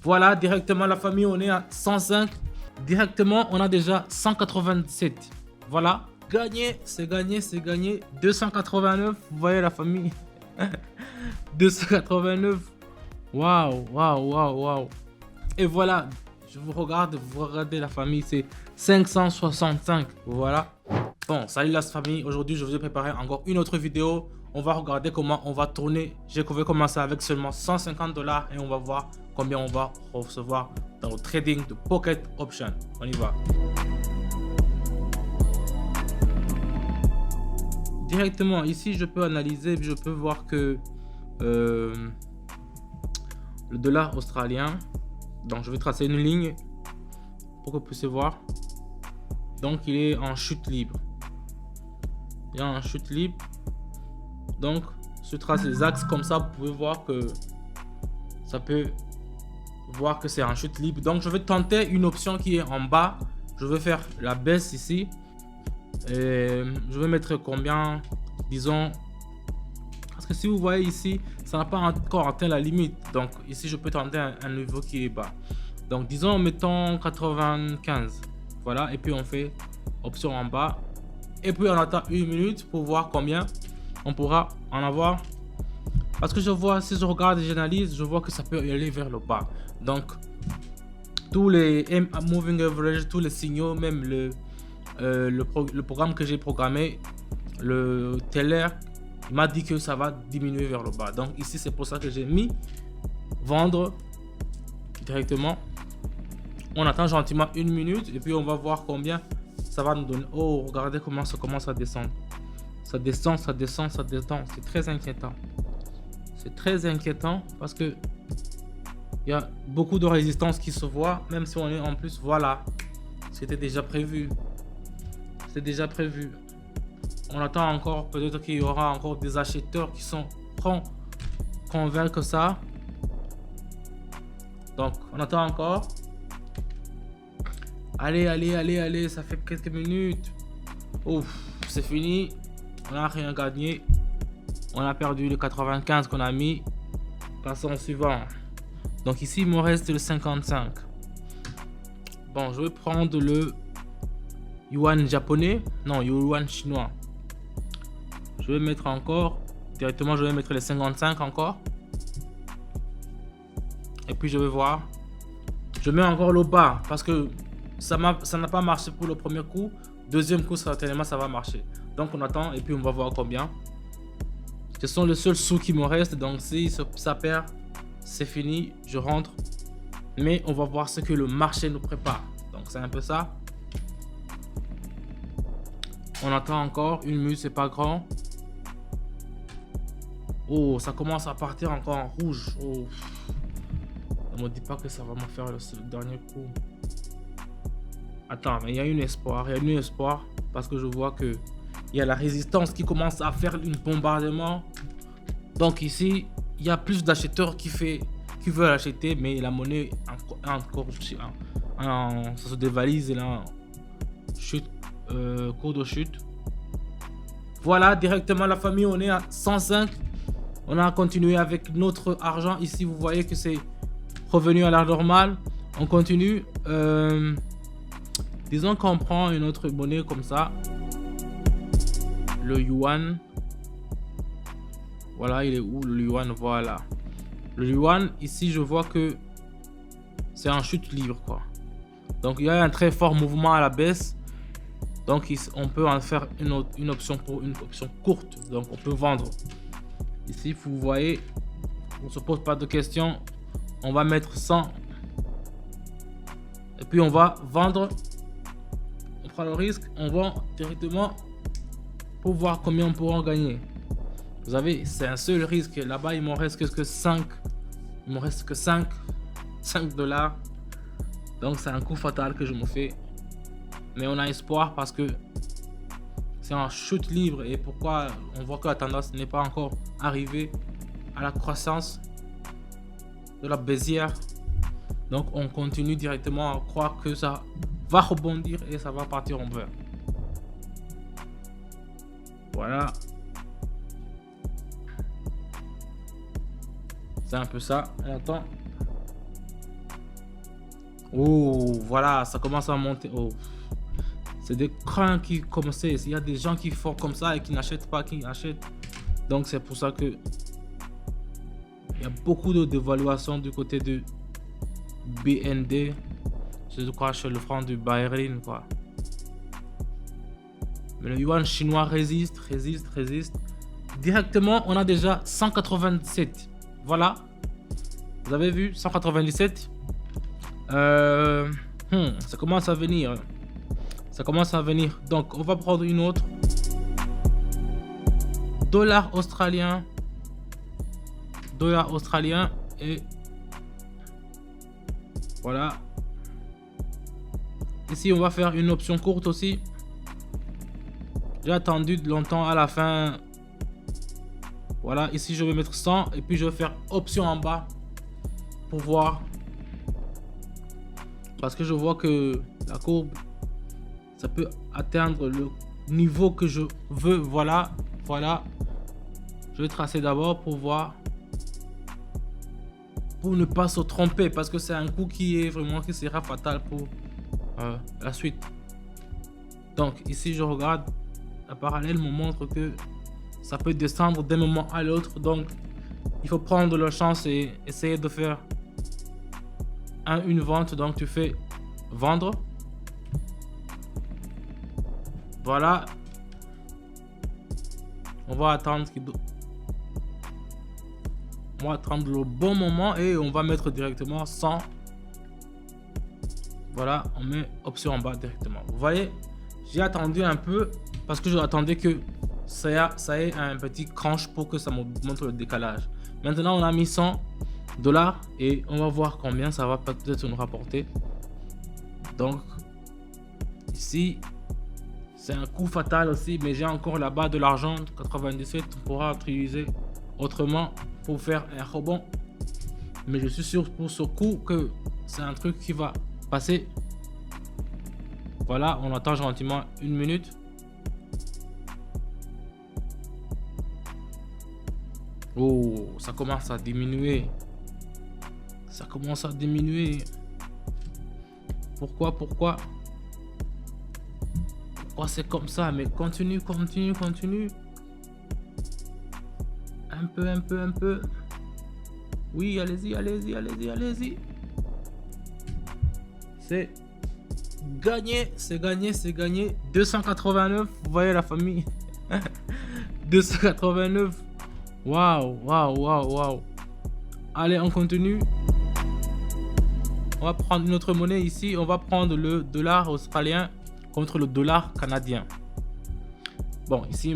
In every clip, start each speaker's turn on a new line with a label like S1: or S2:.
S1: Voilà, directement la famille, on est à 105. Directement, on a déjà 187. Voilà, gagné, c'est gagné, c'est gagné. 289, vous voyez la famille. 289. Waouh, waouh, waouh, waouh. Et voilà, je vous regarde, vous regardez la famille, c'est 565. Voilà. Bon, salut la famille. Aujourd'hui, je vous ai préparé encore une autre vidéo. On va regarder comment on va tourner. Je vais commencer avec seulement 150 $ et on va voir combien on va recevoir dans le trading de Pocket Option. On y va. Directement ici, je peux analyser, je peux voir que le dollar australien. Donc, je vais tracer une ligne pour que vous puissiez voir. Donc, il est en chute libre. Il est en chute libre. Donc, je trace les axes comme ça. Vous pouvez voir que ça peut voir que c'est en chute libre. Donc, je vais tenter une option qui est en bas. Je vais faire la baisse ici. Et je vais mettre combien, disons, parce que si vous voyez ici, ça n'a pas encore atteint la limite. Donc ici, je peux tenter un niveau qui est bas. Donc disons, mettons 95. Voilà, et puis on fait option en bas. Et puis on attend une minute pour voir combien on pourra en avoir. Parce que je vois, si je regarde et j'analyse, je vois que ça peut aller vers le bas. Donc tous les moving average, tous les signaux, même le programme que j'ai programmé, le teller, il m'a dit que ça va diminuer vers le bas. Donc ici, c'est pour ça que j'ai mis vendre directement. On attend gentiment une minute et puis on va voir combien ça va nous donner. Oh, regardez comment ça commence à descendre. Ça descend, ça descend, ça descend. C'est très inquiétant. C'est très inquiétant parce que il y a beaucoup de résistance qui se voit, même si on est en plus, voilà, c'était déjà prévu. C'est déjà prévu. On attend encore, peut-être qu'il y aura encore des acheteurs qui sont prêts à convaincre ça. Donc, on attend encore. Allez, allez, allez, allez, ça fait quelques minutes. Ouf, c'est fini. On n'a rien gagné. On a perdu le 95 qu'on a mis. Passons au suivant. Donc ici, il me reste le 55. Bon, je vais prendre le yuan japonais. Non, yuan chinois. Je vais mettre encore. Directement, je vais mettre les 55 encore. Et puis, je vais voir. Je mets encore le bas parce que ça n'a pas marché pour le premier coup. Deuxième coup, certainement, ça va marcher. Donc, on attend et puis on va voir combien. Ce sont les seuls sous qui me restent. Donc, si ça perd, c'est fini. Je rentre. Mais on va voir ce que le marché nous prépare. Donc, c'est un peu ça. On attend encore. Une minute, c'est pas grand. Oh, ça commence à partir encore en rouge. Oh. Ne me dis pas que ça va me faire le dernier coup. Attends, mais il y a un espoir. Il y a un espoir parce que je vois que il y a la résistance qui commence à faire une bombardement. Donc ici, il y a plus d'acheteurs qui veulent acheter, mais la monnaie encore ça se dévalise et là chute, cours de chute. Voilà, directement la famille, on est à 105. On a continué avec notre argent. Ici, vous voyez que c'est revenu à la normale. On continue. Disons qu'on prend une autre monnaie comme ça. Le yuan. Voilà, il est où le yuan? Voilà. Le yuan, ici, je vois que c'est en chute libre, quoi. Donc, il y a un très fort mouvement à la baisse. Donc, on peut en faire une option pour une option courte. Donc, on peut vendre. Ici, vous voyez, on ne se pose pas de questions. On va mettre 100. Et puis, on va vendre. On prend le risque. On vend directement pour voir combien on pourra en gagner. Vous savez, c'est un seul risque. Là-bas, il m'en reste que 5. Il me reste que 5 $. Donc, c'est un coup fatal que je me fais. Mais on a espoir parce que c'est en chute libre. Et pourquoi on voit que la tendance n'est pas encore arrivée à la croissance de la baissière. Donc, on continue directement à croire que ça va rebondir et ça va partir en vert. Voilà. C'est un peu ça. On attend. Oh, voilà, ça commence à monter. Oh, c'est des crans qui commencent. Il y a des gens qui font comme ça et qui n'achètent pas, qui achètent. Donc c'est pour ça que il y a beaucoup de dévaluation du côté de BND. Je crois chez le franc du Bahreïn, quoi. Mais le yuan chinois résiste. Directement, on a déjà 197. Voilà. Vous avez vu, 197. Ça commence à venir. Donc, on va prendre une autre. Dollar australien. Et voilà. Ici, on va faire une option courte aussi. J'ai attendu longtemps à la fin. Voilà, ici, je vais mettre 100 et puis je vais faire option en bas pour voir. Parce que je vois que la courbe, ça peut atteindre le niveau que je veux. Voilà. Je vais tracer d'abord pour voir. Pour ne pas se tromper. Parce que c'est un coup qui sera fatal pour la suite. Donc ici, je regarde. La parallèle me montre que ça peut descendre d'un moment à l'autre. Donc il faut prendre la chance et essayer de faire une vente. Donc tu fais vendre. Voilà. On va attendre le bon moment et on va mettre directement 100. Voilà, on met option en bas directement. Vous voyez, j'ai attendu un peu parce que j'attendais que ça ait un petit crunch pour que ça me montre le décalage. Maintenant, on a mis $100 et on va voir combien ça va peut-être nous rapporter. Donc, ici, c'est un coup fatal aussi, mais j'ai encore là-bas de l'argent, 97, on pourra utiliser autrement pour faire un rebond. Mais je suis sûr pour ce coup que c'est un truc qui va passer. Voilà, on attend gentiment une minute. Oh, ça commence à diminuer. Pourquoi c'est comme ça? Mais continue. Un peu. Oui, allez-y. C'est gagné. 289, vous voyez la famille. 289. Waouh. Allez, on continue. On va prendre une autre monnaie ici. On va prendre le dollar australien contre le dollar canadien. Bon, ici,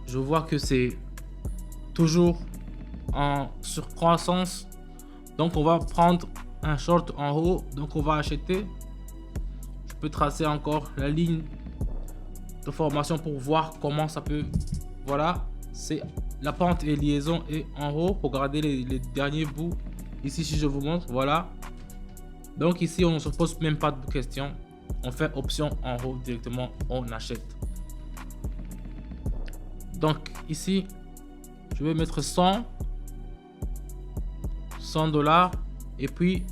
S1: je vois que c'est toujours en surcroissance. Donc, on va prendre un short en haut. Donc, on va acheter. Je peux tracer encore la ligne de formation pour voir comment ça peut. Voilà, c'est la pente et liaison est en haut. Regardez les derniers bouts. Ici, si je vous montre, voilà. Donc, ici, on ne se pose même pas de questions. On fait option en haut directement, on achète. Donc ici, je vais mettre $100 et puis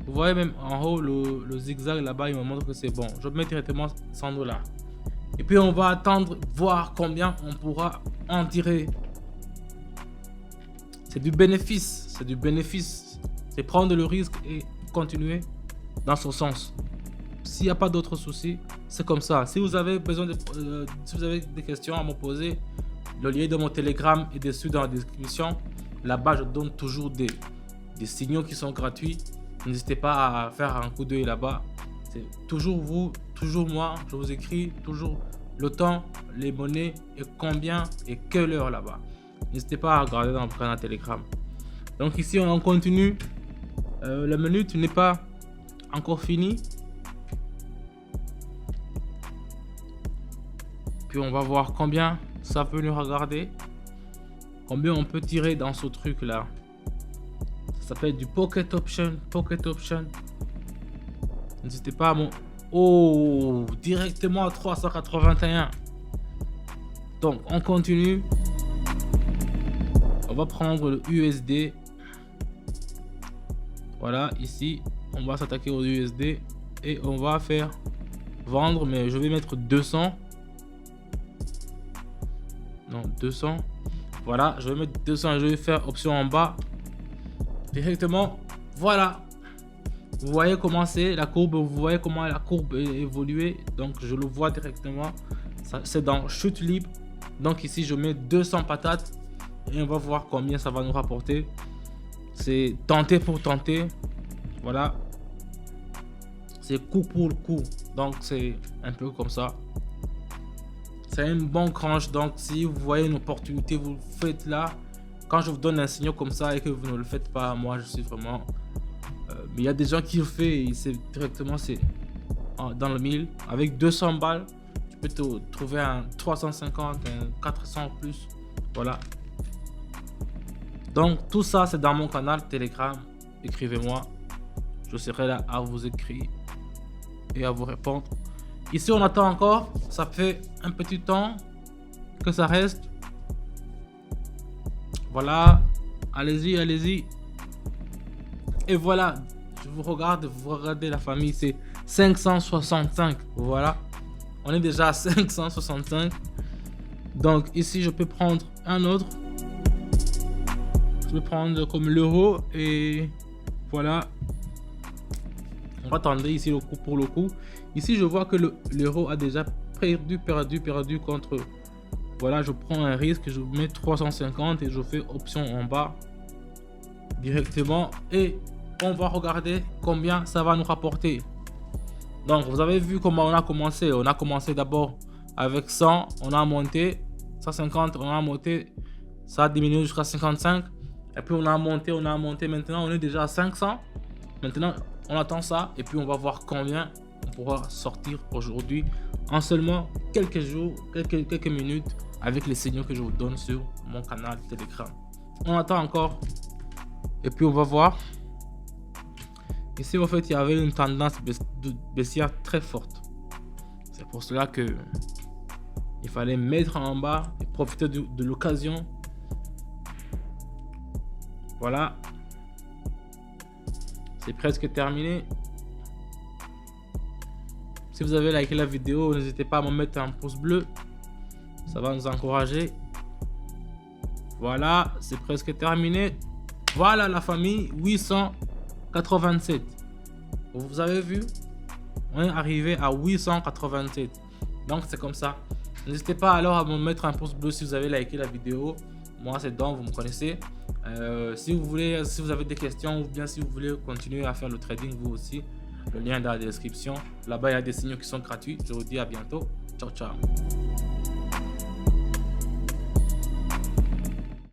S1: vous voyez même en haut le zigzag là-bas, il me montre que c'est bon. Je vais mettre directement $100 et puis on va attendre voir combien on pourra en tirer. C'est du bénéfice, c'est prendre le risque et continuer dans ce sens. S'il n'y a pas d'autres soucis, c'est comme ça. Si vous avez besoin si vous avez des questions à me poser, le lien de mon Telegram est dessus dans la description. Là-bas, je donne toujours des signaux qui sont gratuits. N'hésitez pas à faire un coup d'œil là-bas. C'est toujours vous, toujours moi. Je vous écris toujours le temps, les monnaies et combien et quelle heure là-bas. N'hésitez pas à regarder dans le canal Telegram. Donc ici, on continue. La minute n'est pas encore finie. Puis on va voir combien ça peut nous regarder. Combien on peut tirer dans ce truc là. Ça s'appelle du Pocket Option. N'hésitez pas à mon... Oh, directement à 381. Donc on continue. On va prendre le USD. Voilà, ici. on va s'attaquer au USD et on va faire vendre, mais je vais mettre 200. Non, 200. Voilà, je vais mettre 200 et je vais faire option en bas directement. Voilà, vous voyez comment c'est la courbe, vous voyez comment la courbe est évoluée. Donc je le vois directement, c'est dans chute libre. Donc ici je mets 200 patates et on va voir combien ça va nous rapporter. C'est tenter pour tenter. Voilà, c'est coup pour le coup, donc c'est un peu comme ça. C'est un bon crunch, donc si vous voyez une opportunité, vous le faites là. Quand je vous donne un signal comme ça et que vous ne le faites pas, moi je suis vraiment mais il y a des gens qui le font et c'est directement, c'est dans le 1000 avec 200 balles. Tu peux te trouver un 350, un 400 plus. Voilà, donc tout ça c'est dans mon canal Telegram. Écrivez-moi, je serai là à vous écrire et à vous répondre. Ici on attend encore, ça fait un petit temps que ça reste. Voilà, allez-y, allez-y. Et voilà, je vous regarde, vous regardez la famille, c'est 565. Voilà, on est déjà à 565. Donc ici je peux prendre un autre. Je vais prendre comme l'euro et voilà. On va attendre ici le coup pour le coup. Ici je vois que l'euro a déjà perdu contre. Voilà, je prends un risque, je mets 350 et je fais option en bas directement et on va regarder combien ça va nous rapporter. Donc vous avez vu comment on a commencé. On a commencé d'abord avec 100, on a monté 150, on a monté, ça a diminué jusqu'à 55 et puis on a monté. Maintenant on est déjà à 500. Maintenant on attend ça et puis on va voir combien on pourra sortir aujourd'hui en seulement quelques jours, quelques minutes, avec les signaux que je vous donne sur mon canal Telegram. On attend encore et puis on va voir. Ici en fait il y avait une tendance baissière très forte. C'est pour cela que il fallait mettre en bas et profiter de l'occasion. Voilà, c'est presque terminé. Si vous avez liké la vidéo, n'hésitez pas à me mettre un pouce bleu, ça va nous encourager. Voilà, c'est presque terminé. Voilà la famille, 887. Vous avez vu, on est arrivé à 887. Donc c'est comme ça. N'hésitez pas alors à me mettre un pouce bleu si vous avez liké la vidéo. Moi c'est Don, vous me connaissez. Si vous avez des questions ou bien si vous voulez continuer à faire le trading vous aussi, le lien est dans la description. Là-bas il y a des signaux qui sont gratuits. Je vous dis à bientôt. Ciao ciao.